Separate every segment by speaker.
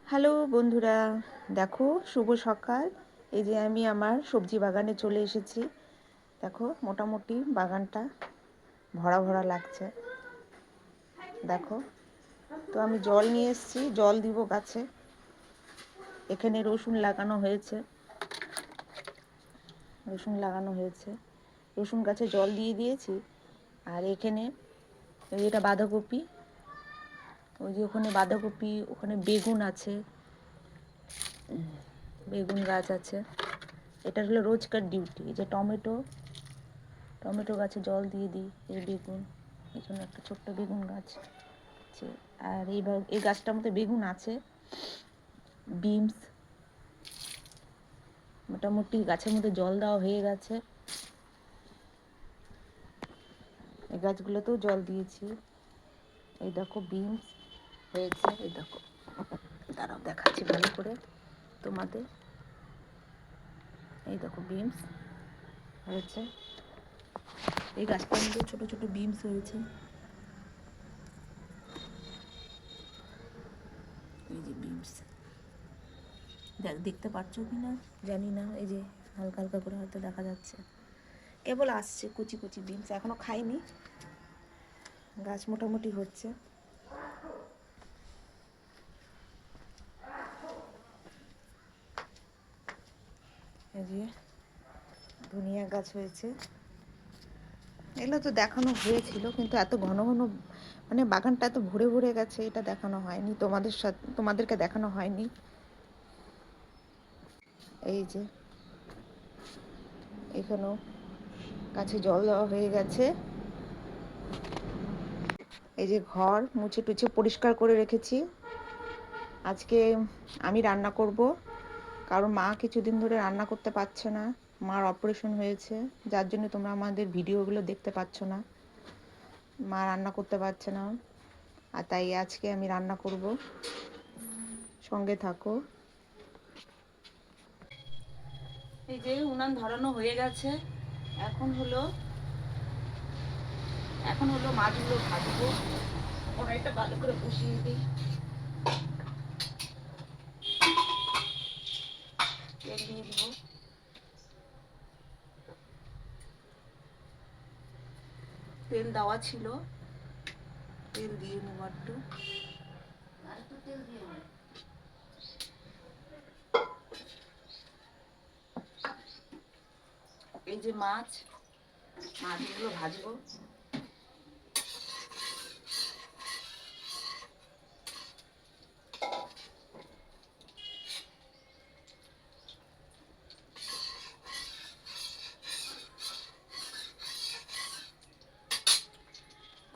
Speaker 1: Hello বন্ধুরা, দেখো শুভ সকাল। এই যে আমি আমার সবজি বাগানে চলে এসেছি। দেখো মোটামুটি বাগানটা ভরা ভরা লাগছে। দেখো, তো আমি জল নিয়ে এসেছি, জল দিব গাছে। এখানে রসুন লাগানো হয়েছে, রসুন গাছে জল দিয়ে দিয়েছি। আর এখানে এটা বাঁধাকপি, ওই যে ওখানে বাঁধাকপি, ওখানে বেগুন আছে, বেগুন গাছ আছে। এটা হলো রোজকার ডিউটি। যে টমেটো গাছে জল দিয়ে দিই, এই বেগুন, এখানে একটা ছোট্ট বেগুন গাছ আছে। আর এই গাছটার মধ্যে বেগুন আছে, বিনস। মোটামুটি গাছের মধ্যে জল দেওয়া হয়ে গেছে, এই গাছগুলোতেও জল দিয়েছি। এই দেখো বিনস হয়েছে, এই দেখো, দাঁড়াও দেখাচ্ছি ভালো করে তোমাদের। এই দেখো বিনস হয়েছে, এই গাছটার মধ্যে ছোট ছোট বিনস হয়েছে। এই যে বিনস, দেখতে পাচ্ছ কি না জানি না, এই যে হালকা হালকা করে হয়তো দেখা যাচ্ছে, কেবল আসছে কুচি কুচি বিনস, এখনো খাইনি। গাছ মোটামুটি হচ্ছে। এই যে ধনিয়া গাছ হয়েছে। এগুলো তো দেখানো হয়েছিল, কিন্তু এত ঘন ঘন, মানে বাগানটা এত ভরে ভরে গেছে, এটা দেখানো হয়নি তোমাদেরকে দেখানো হয়নি। এই যে এখানেও গাছে জল দেওয়া হয়ে গেছে। এই যে ঘর মুছে টুছে পরিষ্কার করে রেখেছি। আজকে আমি রান্না করব, কারণ মা কিছুদিন ধরে রান্না করতে পারছে না। মার অপারেশন হয়েছে, যার জন্য তোমরা আমাদের ভিডিওগুলো দেখতে পাচ্ছ না। মা রান্না করতে পারছে না, আর তাই আজকে আমি রান্না করব, সঙ্গে থাকো। এই যে উনান ধরানো হয়ে গেছে। এখন হলো মাছগুলো ভাজবো। কড়াইটা ভালো করে বসিয়ে দিই, তেল দিয়ে দিব। তেল দেওয়া ছিল, তেল দিয়ে নেব একটু। এই যে মাছগুলো ভাজবো।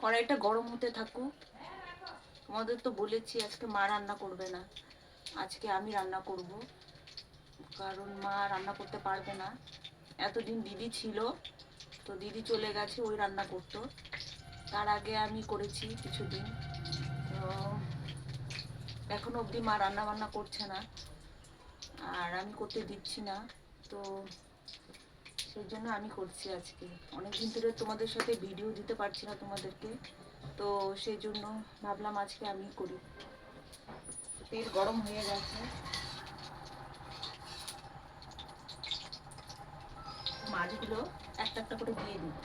Speaker 1: কড়াইটা গরম হতে থাকুক। তোমাদের তো বলেছি আজকে মা রান্না করবে না, আজকে আমি রান্না করব, কারণ মা রান্না করতে পারবে না। এতদিন দিদি ছিল, তো দিদি চলে গেছে, ওই রান্না করতো। তার আগে আমি করেছি কিছুদিন, তো এখনো অবধি মা রান্না বান্না করছে না, আর আমি করতে দিচ্ছি না। তো সেই জন্য আমি করছি আজকে। অনেকদিন ধরে তোমাদের সাথে ভিডিও দিতে পারছি না তোমাদেরকে, তো সেই জন্য ভাবলাম আজকে আমি করি। তেল গরম হয়ে গেছে, মাছগুলো একটা একটা করে দিয়ে দিই।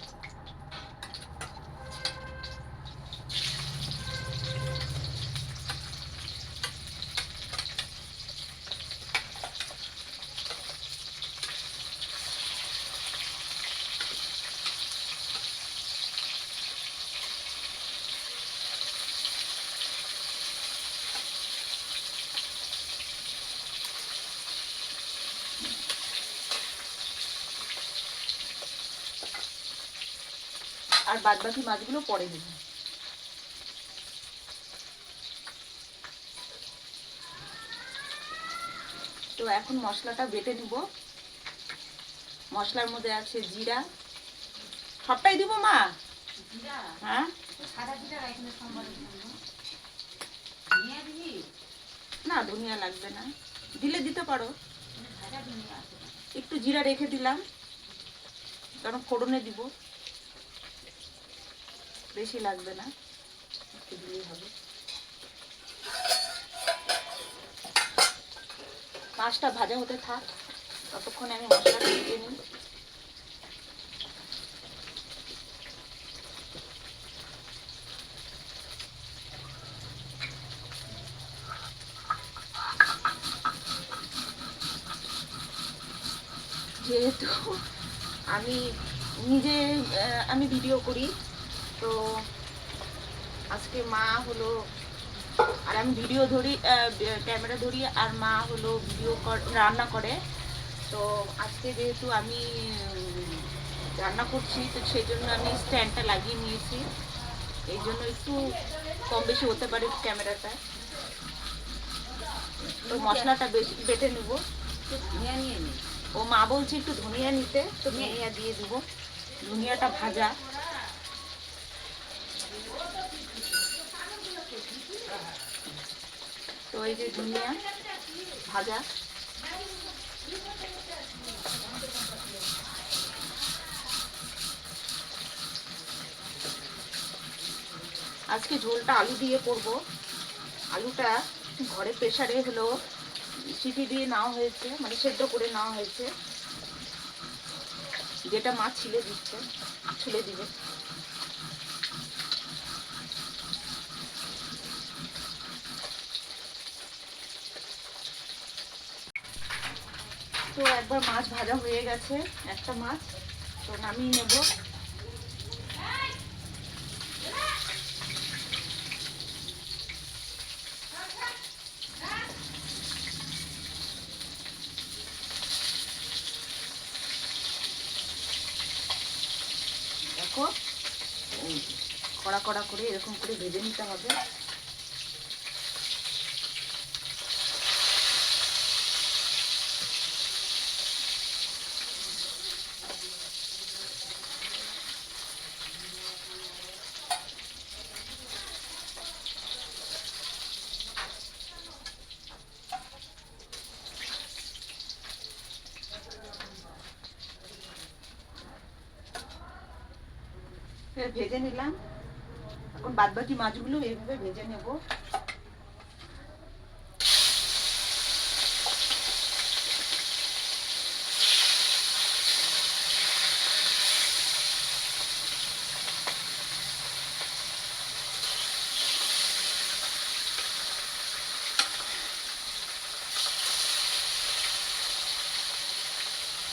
Speaker 1: আর বাদ বাকি মাছগুলো পরে দেব। তো এখন মশলাটা বেটে দিব। মশলার মধ্যে আছে জিরা, সবটাই দিব মা। হ্যাঁ, না ধনিয়া লাগবে না, দিলে দিতে পারো। একটু জিরা রেখে দিলাম, কারণ ফোড়নে দিব, বেশি লাগবে না, একটু দিলেই হবে। মাছটা ভাজা হতে থাক, ততক্ষণে আমি মশলাটা দিয়ে নিই। যেহেতু আমি নিজে আমি ভিডিও করি, তো আজকে মা হলো, আর আমি ভিডিও ধরি, ক্যামেরা ধরি, আর মা হলো ভিডিও রান্না করে। তো আজকে যেহেতু আমি রান্না করছি, তো সেই জন্য আমি স্ট্যান্ডটা লাগিয়ে নিয়েছি। এই জন্য একটু কম বেশি হতে পারে ক্যামেরাটা। তো মশলাটা বেশি বেটে নেব।
Speaker 2: ধনিয়া নিয়ে নি।
Speaker 1: ও মা বলছে একটু ধনিয়া নিতে, তো ধনিয়া দিয়ে দিব। ধনিয়াটা ভাজা। তো এই যে ধনিয়া ভাজা, আজকে ঝোলটা আলু দিয়ে করব। আলুটা ঘরে প্রেসারে হলো সিটি দিয়ে নেওয়া হয়েছে, মানে সেদ্ধ করে নেওয়া হয়েছে। যেটা মা ছিলে দিবে। তো একবার মাছ ভাজা হয়ে গেছে, একটা মাছ, তো নামিয়ে নেব। দেখো কড়া কড়া করে এরকম করে ভেজে নিতে হবে। ভেজে নিলাম, এখন বাদ বাকি মাছগুলো এইভাবে ভেজে নেব।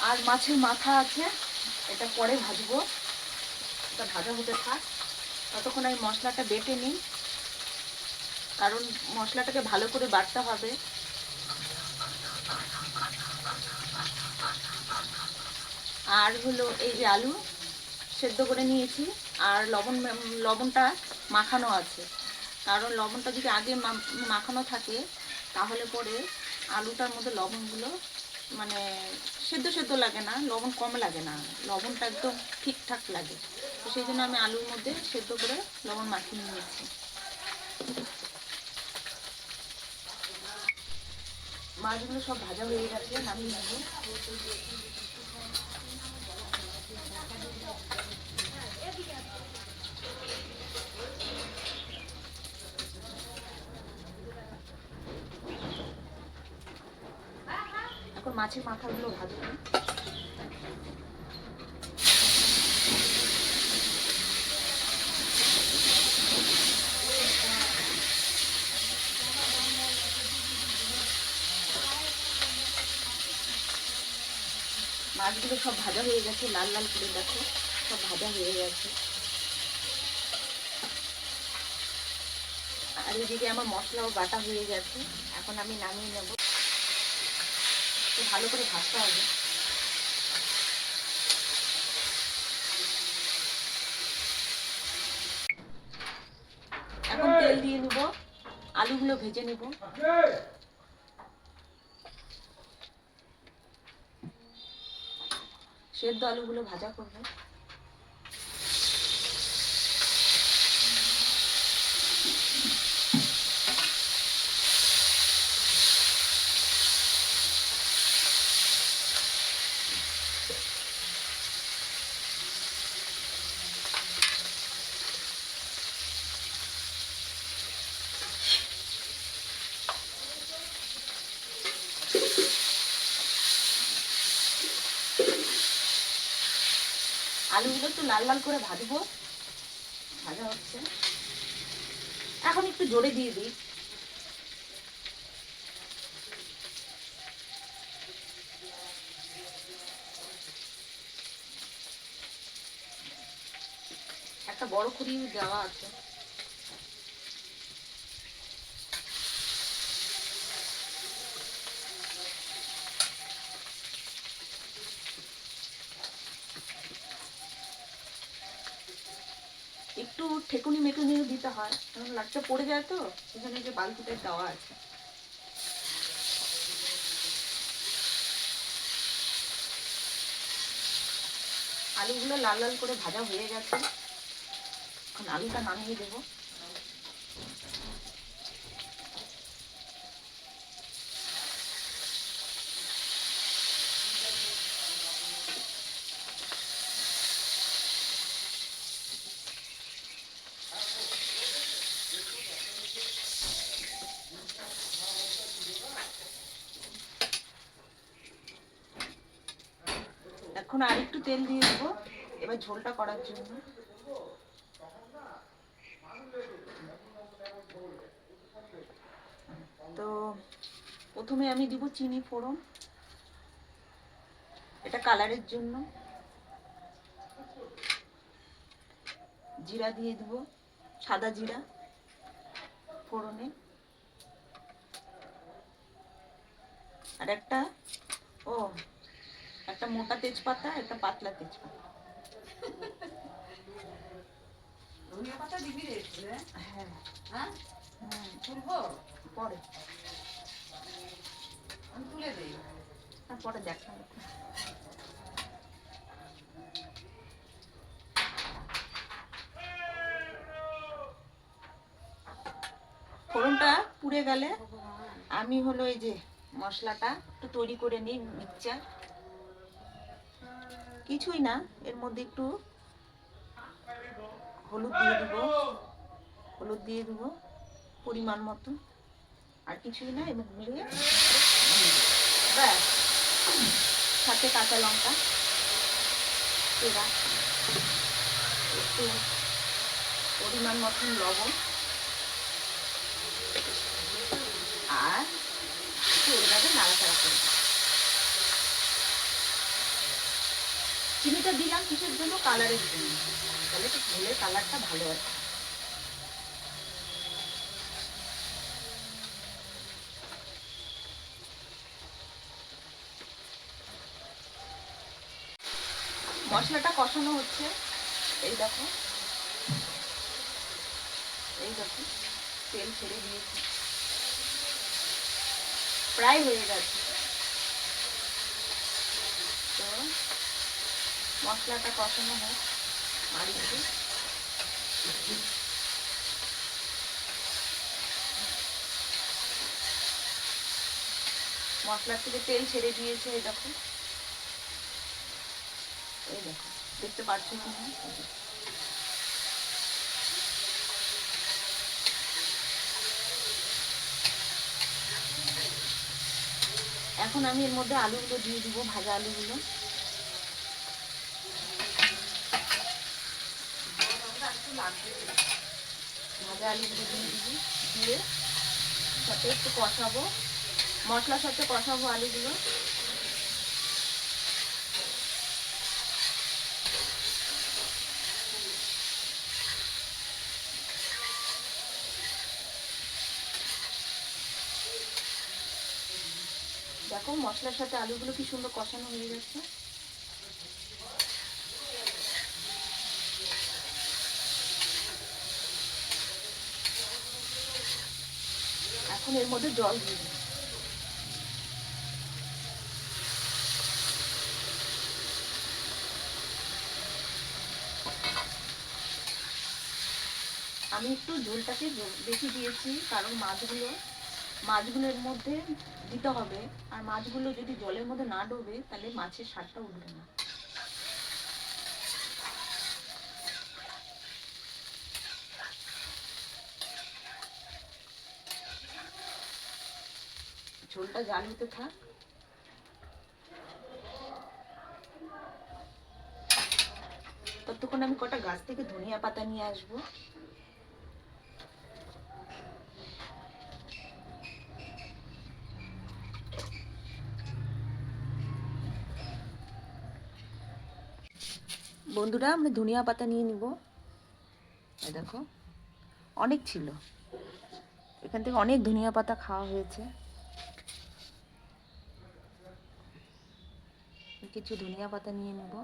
Speaker 1: আর মাছের মাথা আছে, এটা পরে ভাজবো। এটা ভাজা হতে থাক, ততক্ষণ আমি মশলাটা বেটে নিই, কারণ মশলাটাকে ভালো করে বাটতে হবে। আর হলো এই যে আলু সেদ্ধ করে নিয়েছি, আর লবণটা মাখানো আছে। কারণ লবণটা যদি আগে মাখানো থাকে, তাহলে পরে আলুটার মধ্যে লবণগুলো মানে সেদ্ধ সেদ্ধ লাগে না, লবণ কম লাগে না, লবণটা একদম ঠিকঠাক লাগে। তো সেই জন্য আমি আলুর মধ্যে সেদ্ধ করে লবণ মাখিয়ে নিয়েছি। মাছগুলো সব ভাজা হয়ে গেছে, নামিয়ে নেব। এখন মাছের মাথাগুলো ভাজবো। মাছগুলো সব ভাজা হয়ে গেছে, লাল লাল করে দেখো সব ভাজা হয়ে গেছে। আর এদিকে আমার মশলাও বাটা হয়ে গেছে, এখন আমি নামিয়ে নেব। ভালো করে ভাজতে হবে। এখন তেল দিয়ে নেব, আলুগুলো ভেজে নেব। সেদ্ধ আলুগুলো ভাজা করব। আলুগুলো একটু লাল লাল করে ভাজবো। ভাজা হচ্ছে, এখন একটু জোরে দিয়ে দিই। একটা বড় খুঁড়ি দেওয়া আছে। একটু ঠেকুনি মেকুনিও দিতে হয়, কারণ লাটটা পড়ে যায় তো, এখানে যে বালতিতে দেওয়া আছে। আলুগুলো লাল লাল করে ভাজা হয়ে গেছে, এখন আলুটা নামিয়ে দেবো। এখন আর একটু তেল দিয়ে দেবো এবার ঝোলটা করার জন্য। তো প্রথমে আমি দিব চিনি ফোড়ন, এটা কালারের জন্য। জিরা দিয়ে দিব, সাদা জিরা ফোড়নে। আর একটা একটা মোটা তেজপাতা, একটা পাতলা তেজপাতা।
Speaker 2: ধনিয়া পাতা দিবি রে?
Speaker 1: হ্যাঁ
Speaker 2: হ্যাঁ, তুলবো
Speaker 1: পরে,
Speaker 2: আমি তুলে দেই।
Speaker 1: পরে দেখা। ফোড়নটা পুড়ে গেলে আমি হলো এই যে মশলাটা একটু তৈরি করে নিই, মিক্সচার। কিছুই না, এর মধ্যে একটু হলুদ দিয়ে দিব, হলুদ দিয়ে দেবো পরিমাণ মতো, আর কিছুই না। এবার মিলিয়ে ব্যাস, সাথে কাঁচা লঙ্কা পেঁড়া, একটু পরিমাণ মতন লবণ, আর একটু এভাবে নাড়াচাড়া করে। চিনিটা দিলাম কিসের জন্য? কালারের জন্য, তাহলে তো ঝোলের কালারটা ভালো আছে। মশলাটা কষানো হচ্ছে, এই দেখো, এই দেখো তেল ছেড়ে দিয়েছি, প্রায় হয়ে গেছে। তো মশলাটা কষানো হোক আর একটু। মশলা থেকে তেল ছেড়ে দিয়েছে, এই দেখো, এই দেখো, দেখতে পাচ্ছ কি না? এখন আমি এর মধ্যে আলুগুলো দিয়ে দিব, ভাজা আলুগুলো। ভাজা আলুগুলো দিয়ে দিব, দিয়ে সাথে একটু কষাবো, মশলার সাথে কষাবো আলুগুলো। দেখো মশলার সাথে আলুগুলো কি সুন্দর কষানো হয়ে গেছে। এখন এর মধ্যে জল দিয়ে দিই। আমি একটু ঝোলটাকে বেশি দিয়েছি, কারণ মাছগুলোর মধ্যে দিতে হবে, আর মাছগুলো যদি জলের মধ্যে না ডোবে তাহলে মাছের স্বাদটা উঠবে না। ঝোলটা জাল হতে থাক। ততক্ষণ আমি কটা গাছ থেকে ধনিয়া পাতা নিয়ে আসবো। বন্ধুরা, আমরা ধনিয়া পাতা নিয়ে নিব। এই দেখো, অনেক ছিল, এখান থেকে অনেক ধনিয়া পাতা খাওয়া হয়েছে। কিছু ধনিয়া পাতা নিয়ে নেব।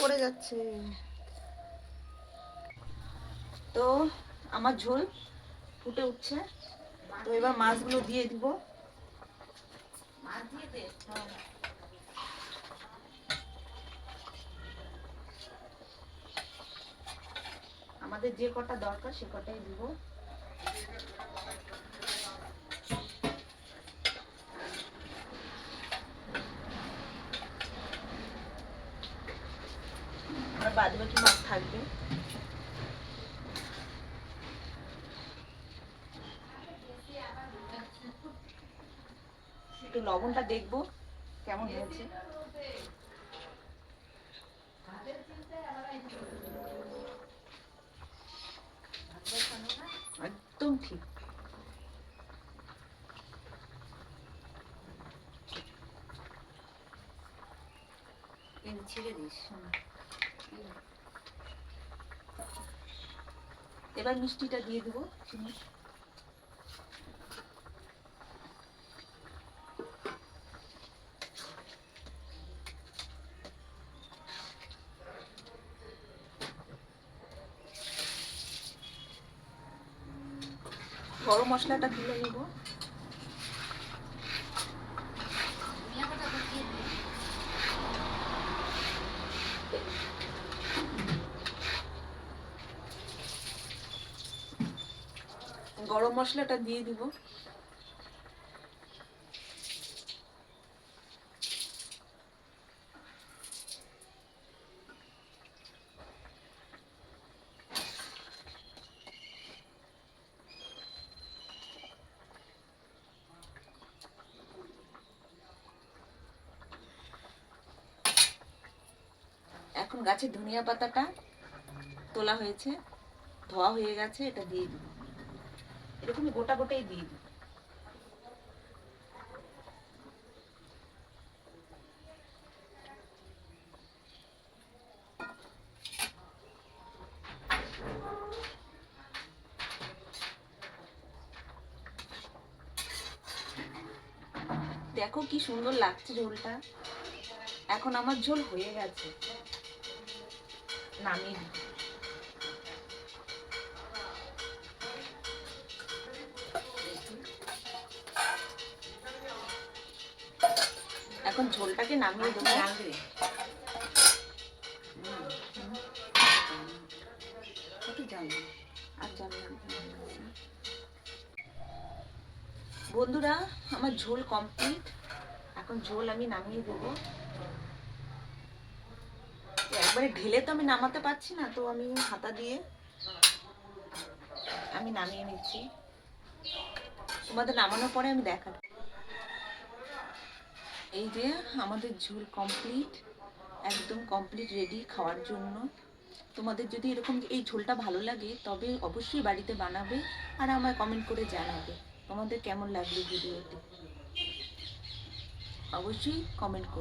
Speaker 1: পড়ে যাচ্ছে। তো আমার ঝোল ফুটে উঠছে, তো এবার মাছগুলো দিয়ে দিব।
Speaker 2: মাছ দিয়ে দে।
Speaker 1: আমাদের যে কটা দরকার সে কটাই দিব। আর বাদ বাকি মাছ থাকবে। একটু লবণটা দেখবো কেমন হয়েছে। একদম ঠিক।
Speaker 2: ছেড়ে দিস।
Speaker 1: এবার মিষ্টিটা দিয়ে দেবো, চিনি। গরম মশলাটা তুলে নেব।
Speaker 2: ধনিয়া পাতা দিয়ে দে।
Speaker 1: গরম মশলাটা দিয়ে দিব। এখন গাছের ধনিয়া পাতাটা তোলা হয়েছে, ধোয়া হয়ে গেছে, এটা দিয়ে দিব। এরকমই গোটা গোটাই দিয়ে দিব। দেখো কি সুন্দর লাগছে ঝোলটা। এখন আমার ঝোল হয়ে গেছে, নামিয়ে দিব। এখন ঝোলটাকে নামিয়ে দেবো।
Speaker 2: জাল দে।
Speaker 1: একটু জাল দিই। আর জাল লাগবে না। বন্ধুরা, আমার ঝোল কমপ্লিট। এখন ঝোল আমি নামিয়ে দেবো। একবারে ঢেলে তো আমি নামাতে পারছি না, তো আমি হাতা দিয়ে আমি নামিয়ে নিচ্ছি। তোমাদের নামানোর পরে আমি দেখাবো। এই যে আমাদের ঝোল কমপ্লিট, একদম কমপ্লিট রেডি খাওয়ার জন্য। তোমাদের যদি এরকম এই ঝোলটা ভালো লাগে তবে অবশ্যই বাড়িতে বানাবে আর আমায় কমেন্ট করে জানাবে তোমাদের কেমন লাগলো ভিডিওটি। অবশ্যই কমেন্ট করবে।